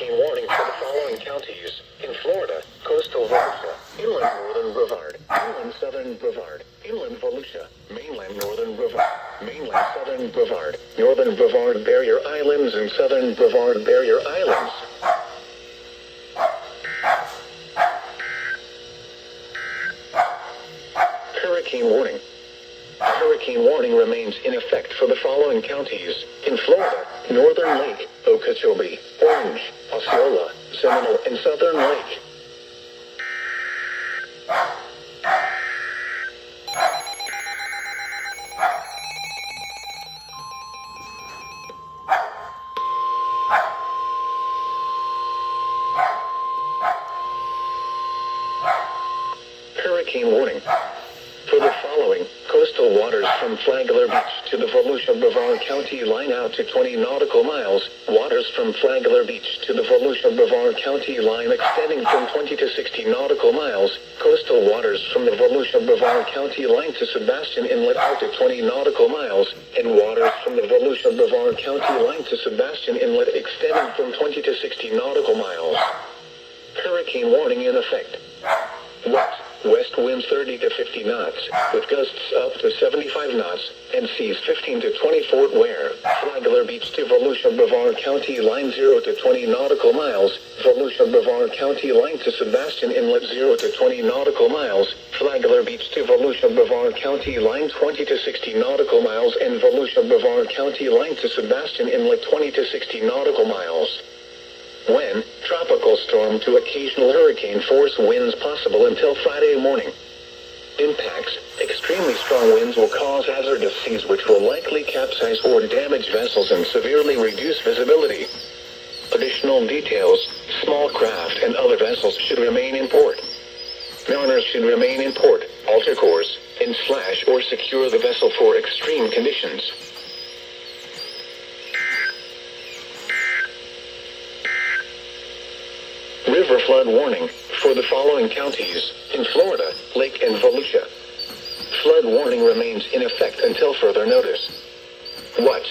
hurricane warning for the following counties. In Florida, coastal Volusia, inland northern Brevard, inland southern Brevard, inland Volusia, mainland northern Brevard, mainland southern Brevard, northern Brevard Barrier Islands and southern Brevard Barrier Islands. Hurricane warning. A hurricane warning remains in effect for the following counties. In Florida, Northern Lake, Okeechobee, Orange, Osceola, Seminole, and Southern Lake. Hurricane warning. For the following, coastal waters from Flagler Beach to the Volusia-Brevard County line out to 20 nautical miles, waters from Flagler Beach to the Volusia-Brevard County line extending from 20 to 60 nautical miles, coastal waters from the Volusia-Brevard County line to Sebastian Inlet out to 20 nautical miles, and waters from the Volusia-Brevard County line to Sebastian Inlet extending from 20 to 60 nautical miles. Hurricane warning in effect. West winds 30 to 50 knots, with gusts up to 75 knots, and seas 15 to 20 Fort Ware, Flagler Beach to Volusia-Brevard County line 0 to 20 nautical miles, Volusia-Brevard County line to Sebastian Inlet 0 to 20 nautical miles, Flagler Beach to Volusia-Brevard County line 20 to 60 nautical miles, and Volusia-Brevard County line to Sebastian Inlet 20 to 60 nautical miles. When, tropical storm to occasional hurricane force winds possible until Friday morning. Impacts, extremely strong winds will cause hazardous seas which will likely capsize or damage vessels and severely reduce visibility. Additional details, small craft and other vessels should remain in port. Mariners should remain in port, alter course, and slash or secure the vessel for extreme conditions. River flood warning for the following counties. In Florida, Lake and Volusia. Flood warning remains in effect until further notice. What?